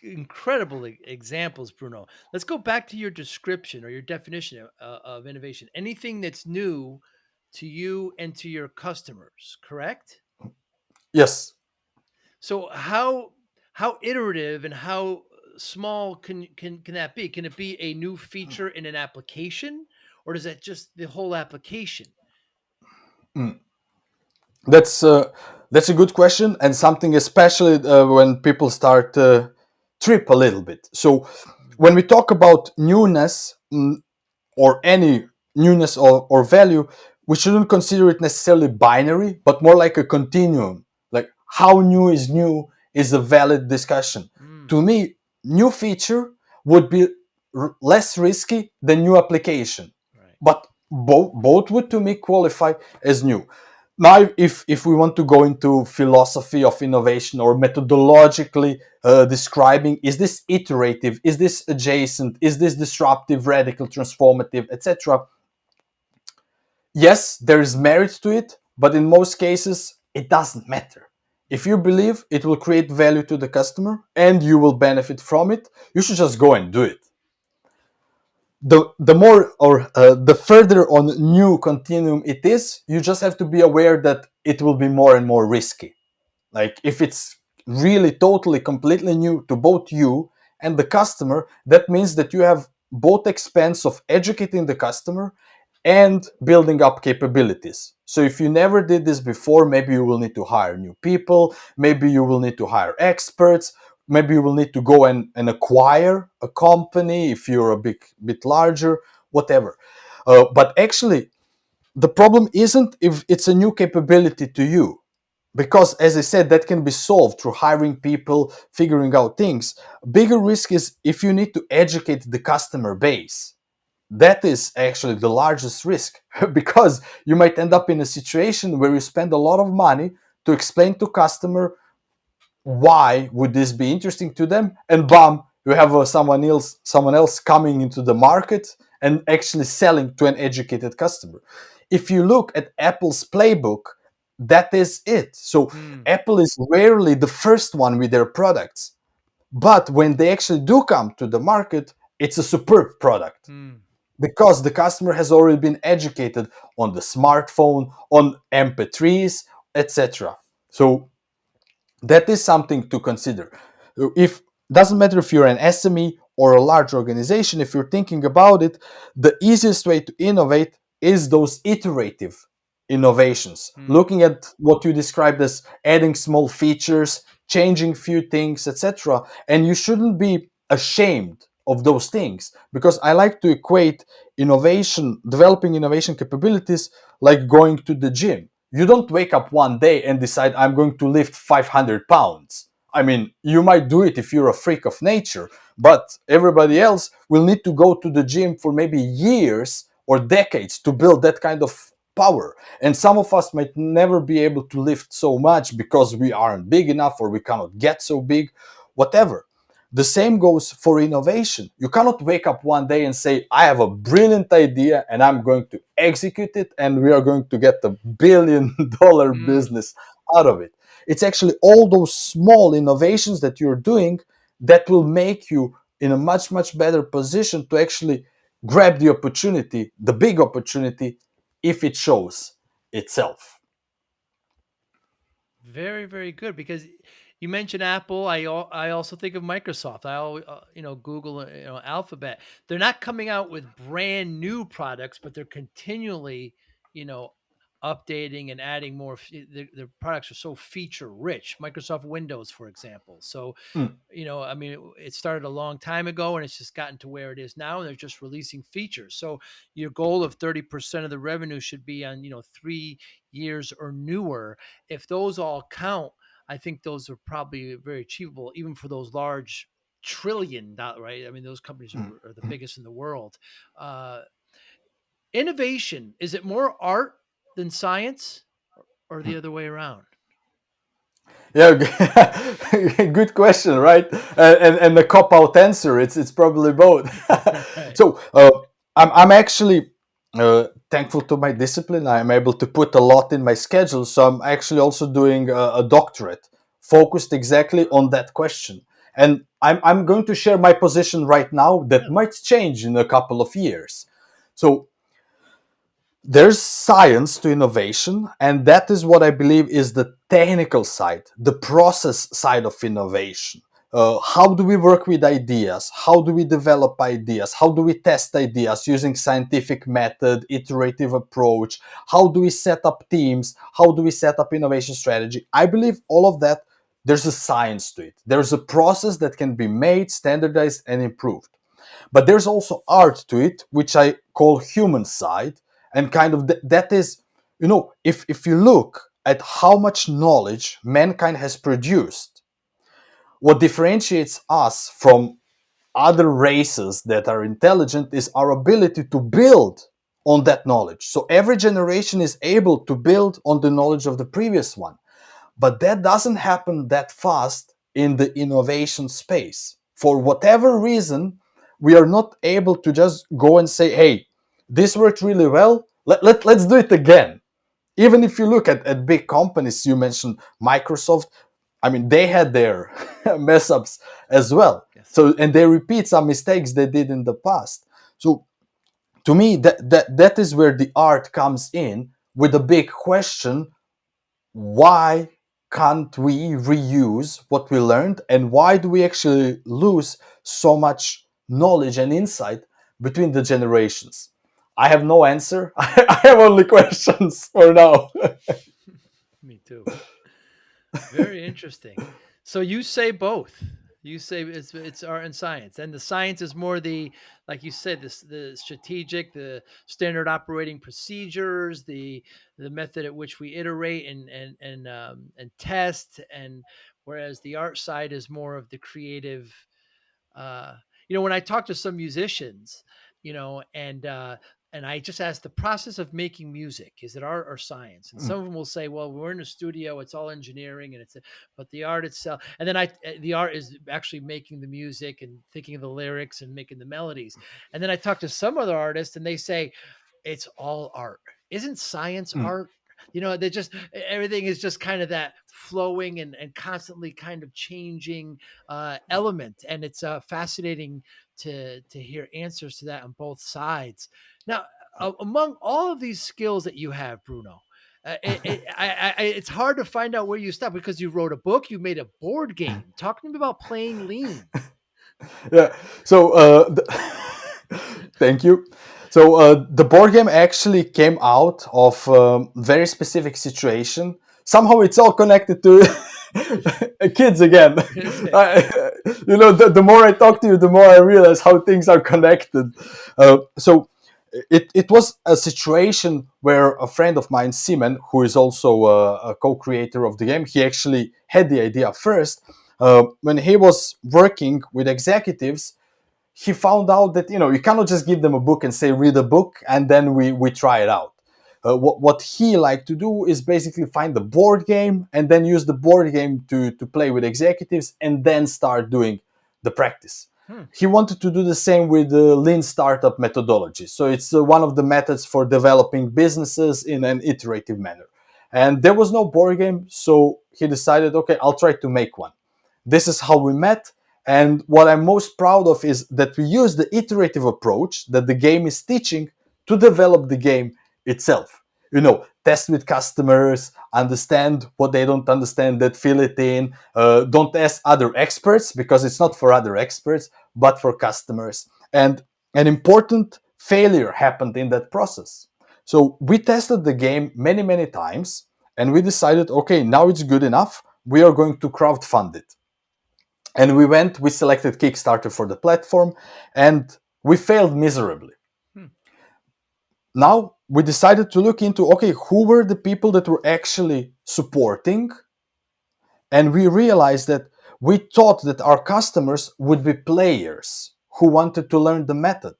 Incredible examples, Bruno. Let's go back to your description or your definition of innovation. Anything that's new to you and to your customers, correct? Yes. So how iterative and how small can that be? Can it be a new feature in an application, or does that just the whole application? Mm. That's that's a good question, and something especially when people start to trip a little bit. So Mm, when we talk about newness, or any newness or value, we shouldn't consider it necessarily binary, but more like a continuum. Like how new is a valid discussion. mm, To me, new feature would be less risky than new application, right. but both would to me qualify as new. Now, if we want to go into philosophy of innovation or methodologically describing, is this iterative, is this adjacent, is this disruptive, radical, transformative, etc., yes, there is merit to it, but in most cases it doesn't matter. If you believe it will create value to the customer and you will benefit from it, you should just go and do it. The more or the further on new continuum it is, you just have to be aware that it will be more and more risky. Like if it's really totally completely new to both you and the customer, that means that you have both expense of educating the customer and building up capabilities. So if you never did this before, maybe you will need to hire new people, maybe you will need to hire experts, maybe you will need to go and acquire a company if you're a bit larger, whatever. But actually, the problem isn't if it's a new capability to you, because as I said, that can be solved through hiring people, figuring out things. Bigger risk is if you need to educate the customer base. That is actually the largest risk because you might end Mm, up in a situation where you spend a lot of money to explain to customer why would this be interesting to them, and bam, you have someone else coming into the market and actually selling to an educated customer. If you look at Apple's playbook, that is it. So mm, Apple is rarely the first one with their products, but when they actually do come to the market, it's a superb product mm. because the customer has already been educated on the smartphone, on mp3s, etc. So that is something to consider. If doesn't matter if you're an SME or a large organization, if you're thinking about it, the easiest way to innovate is those iterative innovations, Mm. looking at what you described as adding small features, changing few things, etc. And you shouldn't be ashamed of those things, because I like to equate innovation, developing innovation capabilities, like going to the gym. You don't wake up one day and decide, I'm going to lift 500 pounds. I mean, you might do it if you're a freak of nature, but everybody else will need to go to the gym for maybe years or decades to build that kind of power. And some of us might never be able to lift so much because we aren't big enough or we cannot get so big, whatever. The same goes for innovation. You cannot wake up one day and say, I have a brilliant idea and I'm going to execute it and we are going to get $1 billion Mm. business out of it. It's actually all those small innovations that you're doing that will make you in a much, much better position to actually grab the opportunity, the big opportunity, if it shows itself. Very, very good. Because you mentioned Apple. I also think of Microsoft. I always, Google, Alphabet. They're not coming out with brand new products, but they're continually, you know, updating and adding more. Their products are so feature rich. Microsoft Windows, for example. So Mm, I mean, it started a long time ago and it's just gotten to where it is now. And they're just releasing features. So your goal of 30% of the revenue should be on, 3 years or newer. If those all count, I think those are probably very achievable, even for those large $1 trillion, right? I mean, those companies mm, are the mm, biggest in the world. Uh, Innovation, is it more art than science, or the mm. other way around? Yeah, good question, right? And the cop out answer, it's probably both. Right. So I'm actually Thankful to my discipline, I'm able to put a lot in my schedule. So I'm actually also doing a doctorate focused exactly on that question. And I'm going to share my position right now that Yeah. might change in a couple of years. So there's science to innovation, and that is what I believe is the technical side, the process side of innovation. How do we work with ideas? How do we develop ideas? How do we test ideas using scientific method, iterative approach? How do we set up teams? How do we set up innovation strategy? I believe all of that, there's a science to it. There's a process that can be made, standardized, and improved. But there's also art to it, which I call human side, and kind of that is, if you look at how much knowledge mankind has produced, what differentiates us from other races that are intelligent is our ability to build on that knowledge. So every generation is able to build on the knowledge of the previous one. But that doesn't happen that fast in the innovation space. For whatever reason, we are not able to just go and say, hey, this worked really well. Let's do it again. Even if you look at big companies, you mentioned Microsoft, I mean, they had their mess ups as well. Yes. So, and they repeat some mistakes they did in the past. So, to me, that is where the art comes in with a big question: why can't we reuse what we learned, and why do we actually lose so much knowledge and insight between the generations? I have no answer. I have only questions for now. Me too. Very interesting. So you say both. You say it's art and science, and the science is more the, like you said, this the strategic, the standard operating procedures, the method at which we iterate and test, and whereas the art side is more of the creative. uh when I talk to some musicians, and I just ask, the process of making music, is it art or science? And some of them will say, well, we're in a studio, it's all engineering, but the art itself, and then the art is actually making the music and thinking of the lyrics and making the melodies. And then I talk to some other artists and they say it's all art. Isn't science art? They just, everything is just kind of that flowing and constantly kind of changing element. And it's fascinating to hear answers to that on both sides. Now, among all of these skills that you have, Bruno, it's hard to find out where you stop, because you wrote a book, you made a board game. Talk to me about playing lean. Yeah. So, thank you. So, the board game actually came out of very specific situation. Somehow, it's all connected to kids again. The more I talk to you, the more I realize how things are connected. So, it was a situation where a friend of mine, Simon, who is also a co-creator of the game, he actually had the idea first. When he was working with executives, he found out that you cannot just give them a book and say read a book and then we try it out. What he liked to do is basically find the board game and then use the board game to play with executives and then start doing the practice. Hmm. He wanted to do the same with the lean startup methodology. So it's one of the methods for developing businesses in an iterative manner. And there was no board game, so he decided, okay, I'll try to make one. This is how we met. And what I'm most proud of is that we use the iterative approach that the game is teaching to develop the game itself. Test with customers, understand what they don't understand, that fill it in. Don't ask other experts because it's not for other experts, but for customers. And an important failure happened in that process. So we tested the game many, many times, and we decided, okay, now it's good enough. We are going to crowdfund it. And we selected Kickstarter for the platform, and we failed miserably. Hmm. Now we decided to look into, okay, who were the people that were actually supporting, and we realized that we thought that our customers would be players who wanted to learn the method.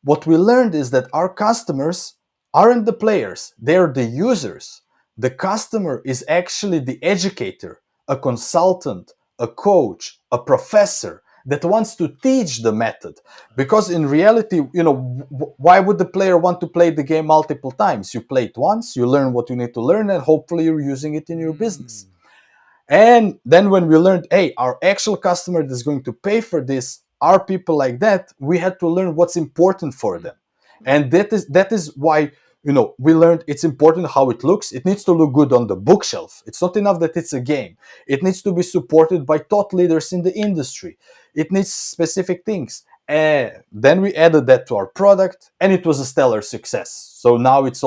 What we learned is that our customers aren't the players, they're the users. The customer is actually the educator, a consultant, a coach, a professor that wants to teach the method. Because in reality, why would the player want to play the game multiple times? You play it once, you learn what you need to learn, and hopefully you're using it in your business. Mm. And then when we learned, hey, our actual customer that's going to pay for this are people like that, we had to learn what's important for Mm. them. And that is why we learned it's important how it looks. It needs to look good on the bookshelf. It's not enough that it's a game. It needs to be supported by thought leaders in the industry. It needs specific things. And then we added that to our product, and it was a stellar success. So now it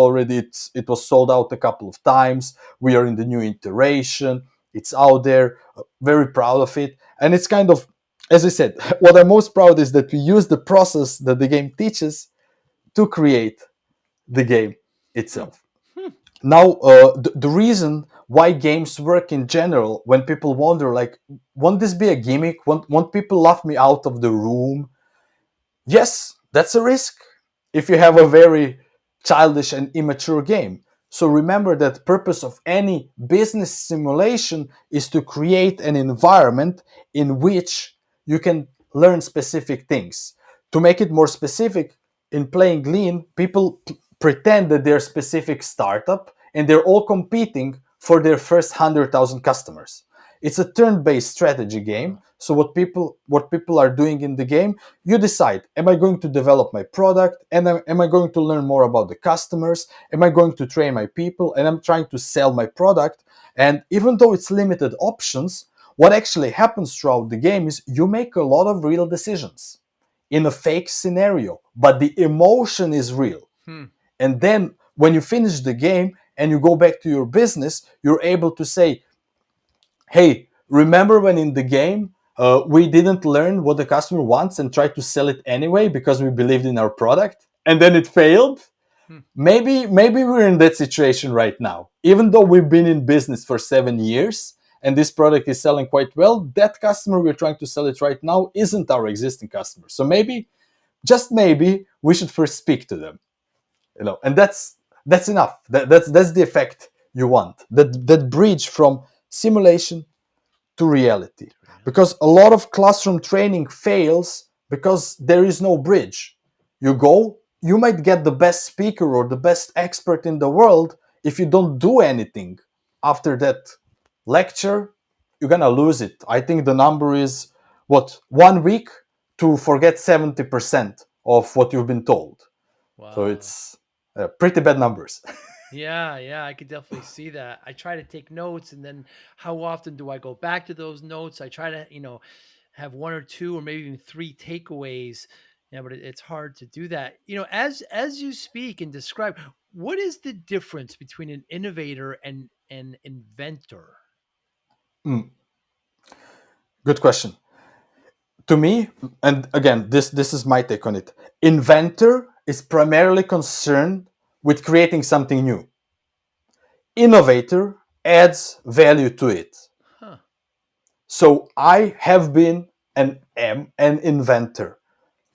was sold out a couple of times. We are in the new iteration. It's out there. Very proud of it. And it's kind of, as I said, what I'm most proud is that we use the process that the game teaches to create the game Hmm. itself. Hmm. Now, the reason why games work in general, when people wonder, like, won't this be a gimmick? Won't people laugh me out of the room? Yes, that's a risk if you have a very childish and immature game. So remember that the purpose of any business simulation is to create an environment in which you can learn specific things. To make it more specific, in playing lean, people pretend that they're a specific startup and they're all competing for their first 100,000 customers. It's a turn-based strategy Uh, game. So what people are doing in the game, you decide, am I going to develop my product, and am I going to learn more about the customers, am I going to train my people, and I'm trying to sell my product. And even though it's limited options, what actually happens throughout the game is you make a lot of real decisions in a fake scenario, but the emotion is real. hmm. And then when you finish the game and you go back to your business, you're able to say, hey, remember when in the game we didn't learn what the customer wants and tried to sell it anyway because we believed in our product and then it failed? Hmm. Maybe we're in that situation right now. Even though we've been in business for 7 years and this product is selling quite well, that customer we're trying to sell it right now isn't our existing customer. So maybe, just maybe, we should first speak to them. And that's enough. That's the effect you want. That bridge from simulation to reality. Because a lot of classroom training fails because there is no bridge. You go, you might get the best speaker or the best expert in the world. If you don't do anything after that lecture, you're gonna lose it. I think the number is what, 1 week to forget 70% of what you've been told. So Wow. it's pretty bad numbers. Yeah, yeah, I could definitely see that. I try to take notes, and then how often do I go back to those notes? I try to, have one or two or maybe even three takeaways. Yeah, but it's hard to do that. As you speak and describe, what is the difference between an innovator and an inventor? Mm, good question. To me, and again, this is my take on it. Inventor is primarily concerned with creating something new. Innovator adds value to it. Huh. So I have been and am an inventor.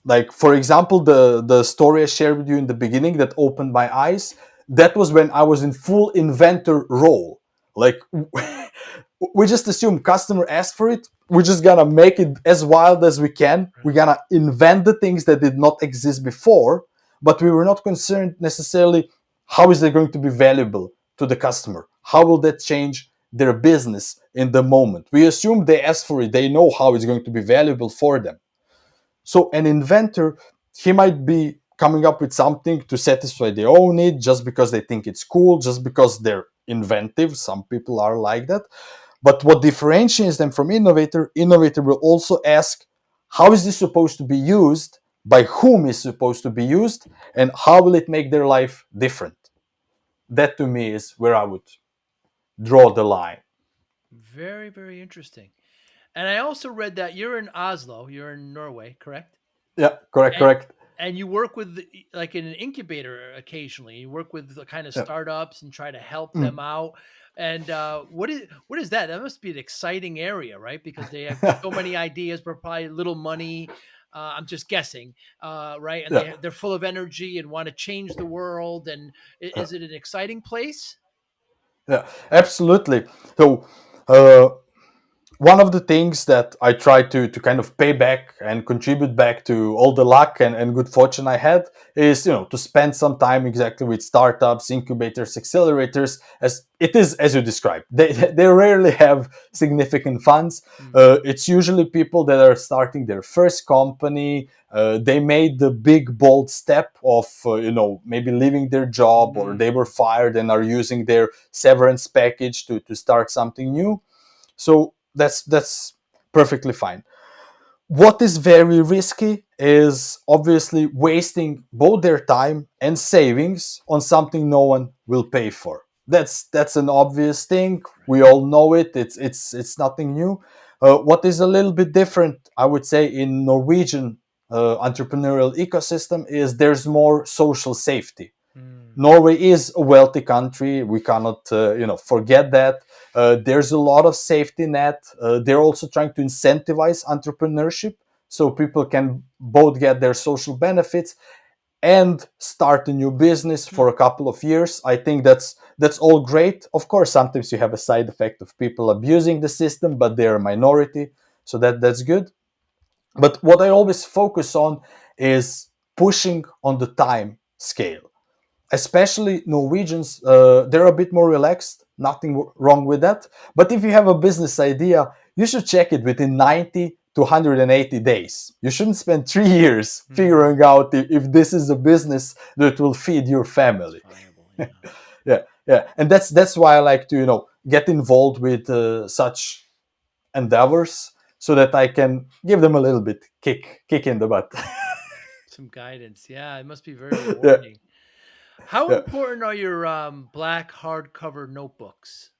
Like, for example, the story I shared with you in the beginning that opened my eyes, that was when I was in full inventor role. Like, we just assume customer asked for it, we're just gonna make it as wild as we can, we're Right. gonna invent the things that did not exist before, but we were not concerned necessarily how is it going to be valuable to the customer, how will that change their business in the moment. We assume they asked for it, they know how it's going to be valuable for them. So an inventor, he might be coming up with something to satisfy their own need just because they think it's cool, just because they're inventive. Some people are like that. But what differentiates them from innovator, innovator will also ask, how is this supposed to be used? By whom is supposed to be used? And how will it make their life different? That to me is where I would draw the line. Very, very interesting. And I also read that you're in Oslo, you're in Norway, correct? Yeah, correct, And correct. and you work with like in an incubator occasionally. You work with the kind of Yeah. startups and try to help Mm. them out. And what is that? That must be an exciting area, right? Because they have so many ideas, but probably little money. I'm just guessing, right? And Yeah. they're full of energy and want to change the world. And is it an exciting place? Yeah, absolutely. So, uh, one of the things that I try to kind of pay back and contribute back to all the luck and good fortune I had is, to spend some time exactly with startups, incubators, accelerators, as it is as you described. They rarely have significant funds. Mm, It's usually people that are starting their first company. They made the big bold step of maybe leaving their job, or mm, they were fired and are using their severance package to start something new. So that's perfectly fine. What is very risky is obviously wasting both their time and savings on something no one will pay for. That's an obvious thing. We right. all know it. It's nothing new. What is a little bit different, I would say, in Norwegian entrepreneurial ecosystem is there's more social safety. Mm, Norway is a wealthy country. We cannot, forget that. There's a lot of safety net. They're also trying to incentivize entrepreneurship, so people can both get their social benefits and start a new business hmm, for a couple of years. I think that's all great. Of course, sometimes you have a side effect of people abusing the system, but they're a minority, so that's good. But what I always focus on is pushing on the time scale. Especially Norwegians, they're a bit more relaxed. Nothing wrong with that. But if you have a business idea, you should check it within 90 to 180 days. You shouldn't spend 3 years mm. figuring out if this is a business that will feed your It's family. viable. Yeah. Yeah, yeah, and that's why I like to get involved with such endeavors, so that I can give them a little bit kick in the butt. Some guidance. Yeah, it must be very Yeah, rewarding. How yeah. important are your black hardcover notebooks?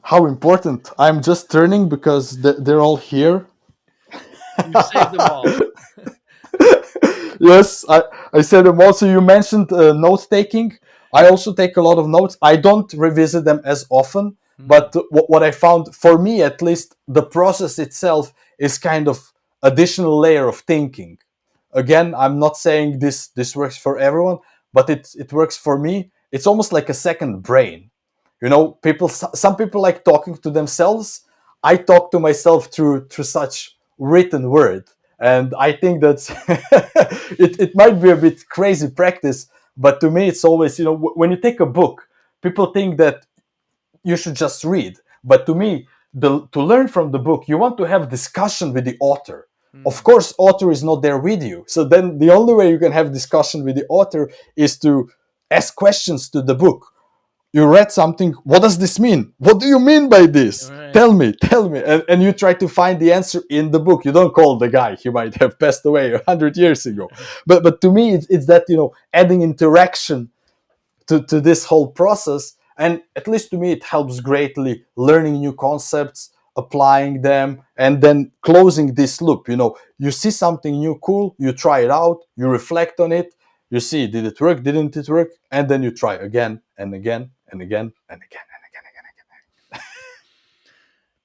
How important? I'm just turning because they're all here. You saved them all. Yes, I said them also. You mentioned note taking. I also take a lot of notes. I don't revisit them as often, Mm, but what I found, for me at least, the process itself is kind of additional layer of thinking. Again, I'm not saying this works for everyone, but it works for me. It's almost like a second brain. Some people like talking to themselves. I talk to myself through such written word, and I think that's it might be a bit crazy practice, but to me it's always, when you take a book, people think that you should just read, but to me, to learn from the book, you want to have discussion with the author. Of mm. course, author is not there with you, so then the only way you can have discussion with the author is to ask questions to the book. You read something, what does this mean? What do you mean by All this? right. Tell me. And you try to find the answer in the book. You don't call the guy, he might have passed away 100 years ago. But to me, it's that, adding interaction to this whole process. And at least to me, it helps greatly learning new concepts, applying them, and then closing this loop. You see something new, cool, you try it out, you reflect on it, you see, did it work, didn't it work? And then you try again and again and again and again and again and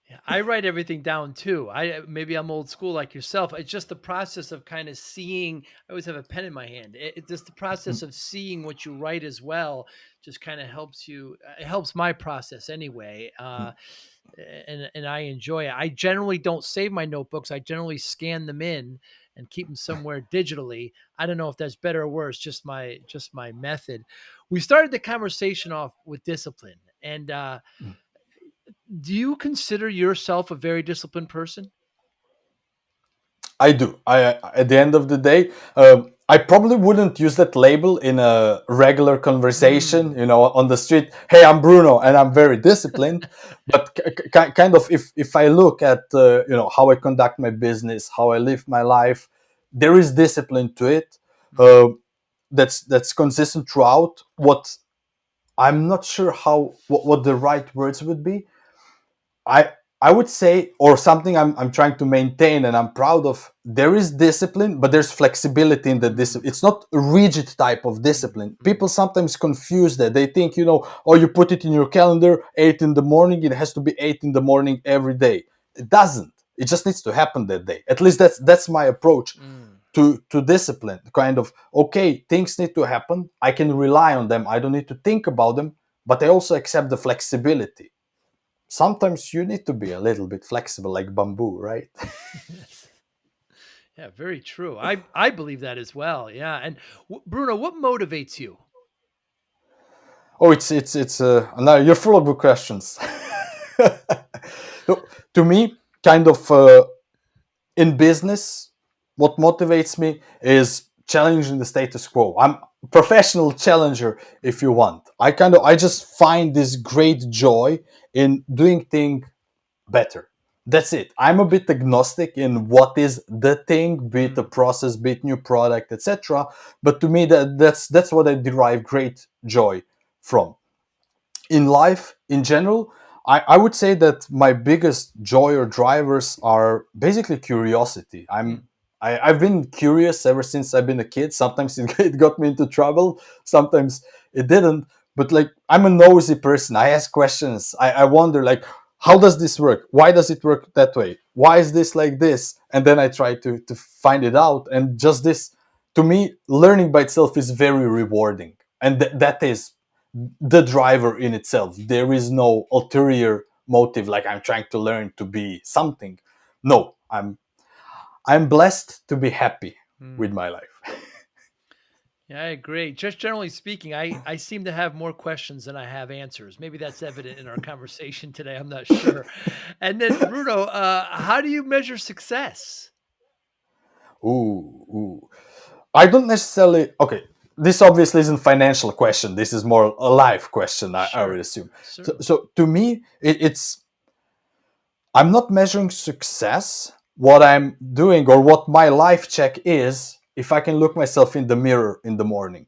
Yeah, I write everything down too. Maybe I'm old school like yourself. It's just the process of kind of seeing. I always have a pen in my hand. It's just the process again. of seeing what you write as well. Just kind of helps you. It helps my process anyway. And I enjoy it. I generally don't save my notebooks. I generally scan them in and keep them somewhere digitally. I don't know if that's better or worse. Just my method. We started the conversation off with discipline, and do you consider yourself a very disciplined person? I do. At the end of the day, I probably wouldn't use that label in a regular conversation, Mm. on the street. Hey, I'm Bruno, and I'm very disciplined. But kind of, if I look at how I conduct my business, how I live my life, there is discipline to it. Mm. Uh, that's consistent throughout. What I'm not sure what the right words would be. I I would say, or something I'm trying to maintain and I'm proud of. There is discipline, but there's flexibility in the Mm. discipline. It's not a rigid type of Mm. discipline. Mm. People sometimes confuse that. They think, oh, you put it in your calendar, 8 in the morning. It has to be 8 in the morning every day. It doesn't. It just needs to happen that day. At least that's my approach Mm. to discipline. Kind of, okay, things need to happen. I can rely on them. I don't need to think about them, but I also accept the flexibility. sometimes you need to be a little bit flexible like bamboo, right? Yes. Yeah, very true. I believe that as well. Yeah. And Bruno, what motivates you? Oh, it's no, you're full of good questions. So, to me, kind of in business, what motivates me is challenging the status quo. I'm a professional challenger, if you want. I just find this great joy in doing things better. That's it. I'm a bit agnostic in what is the thing, be it a Mm, process, be it new product, etc. But to me, that's what I derive great joy from. In life in general, I would say that my biggest joy or drivers are basically curiosity. mm, I've been curious ever since I've been a kid. Sometimes it got me into trouble, sometimes it didn't. But like, I'm a nosy person. I ask questions. I wonder, like, how does this work? Why does it work that way? Why is this like this? And then I try to find it out. And just this, to me, learning by itself is very rewarding. And that is the driver in itself. There is no ulterior motive, like I'm trying to learn to be something. No, I'm blessed to be happy with mm. my life. Yeah, I agree. Just generally speaking, I seem to have more questions than I have answers. Maybe that's evident in our conversation today. I'm not sure. And then Bruno, how do you measure success? Ooh. I don't necessarily. Okay, this obviously isn't financial question. This is more a life question. I would Sure, assume. certainly. So to me, it's I'm not measuring success. What I'm doing or what my life check is, if I can look myself in the mirror in the morning.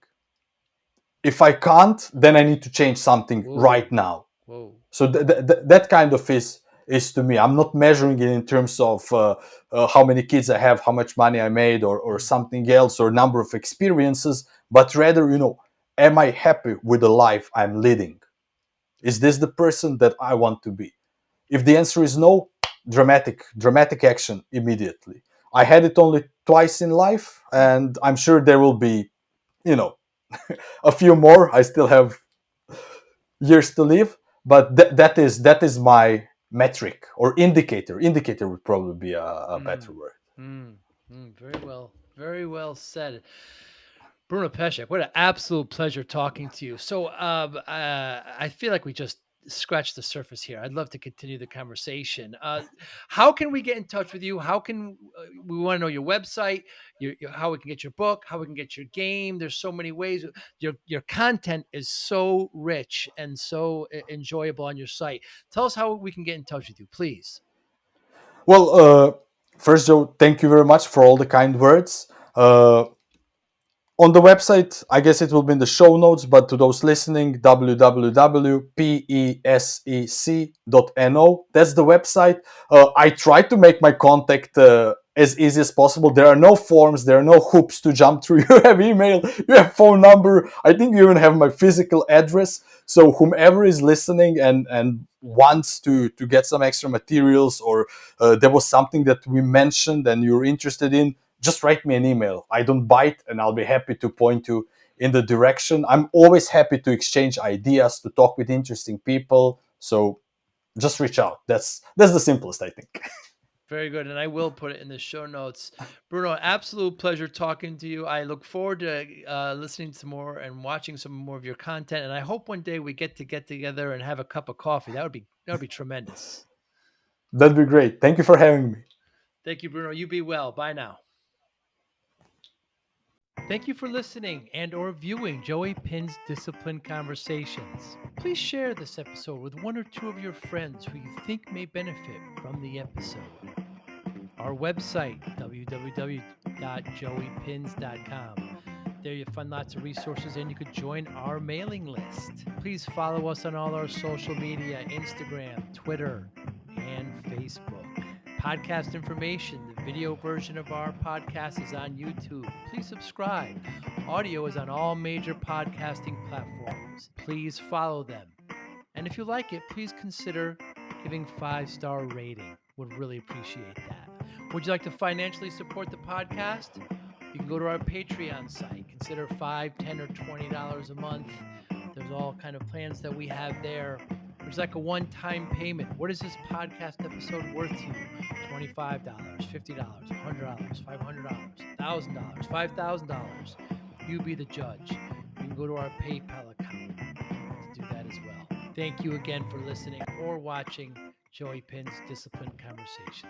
If I can't, then I need to change something right Whoa, now. whoa. So that kind of is to me. I'm not measuring it in terms of how many kids I have, how much money I made, or Mm, something else, or number of experiences, but rather, am I happy with the life I'm leading? Is this the person that I want to be? If the answer is no, dramatic action immediately. I had it only twice in life, mm, and I'm sure there will be, you know, a few more. I still have years to live, but that is my metric or indicator. Indicator would probably be a better mm, word. very well said. Bruno Pesec, what an absolute pleasure talking to you. So, I feel like we just scratched the surface here. I'd love to continue the conversation. How can we get in touch with you? How can we want to know your website, how we can get your book, how we can get your game? There's so many ways. Your content is so rich and so enjoyable on your site. Tell us how we can get in touch with you, please. Well, first, Joe, thank you very much for all the kind words. On the website, I guess it will be in the show notes, but to those listening, www.pesec.no. That's the website. I try to make my contact as easy as possible. There are no forms, there are no hoops to jump through. You have email, you have phone number. I think you even have my physical address. So whomever is listening and wants to get some extra materials, or there was something that we mentioned and you're interested in, just write me an email. I don't bite, and I'll be happy to point you in the direction. I'm always happy to exchange ideas, to talk with interesting people. So just reach out. That's the simplest, I think. Very good. And I will put it in the show notes. Bruno, absolute pleasure talking to you. I look forward to listening to more and watching some more of your content. And I hope one day we get together and have a cup of coffee. That would be tremendous. That'd be great. Thank you for having me. Thank you, Bruno. You be well. Bye now. Thank you for listening and or viewing Joey Pin's Discipline Conversations. Please share this episode with one or two of your friends who you think may benefit from the episode. Our website, www.joeypins.com. There you'll find lots of resources and you could join our mailing list. Please follow us on all our social media, Instagram, Twitter, and Facebook. Podcast information, the video version of our podcast is on YouTube. Please subscribe. Audio is on all major podcasting platforms. Please follow them. And if you like it, please consider giving 5-star rating. Would really appreciate that. Would you like to financially support the podcast? You can go to our Patreon site. Consider $5, $10, or $20 a month. There's all kind of plans that we have there. There's like a one-time payment. What is this podcast episode worth to you? $25, $50, $100, $500, $1,000, $5,000. You be the judge. You can go to our PayPal account to do that as well. Thank you again for listening or watching Joey Pinz Discipline Conversations.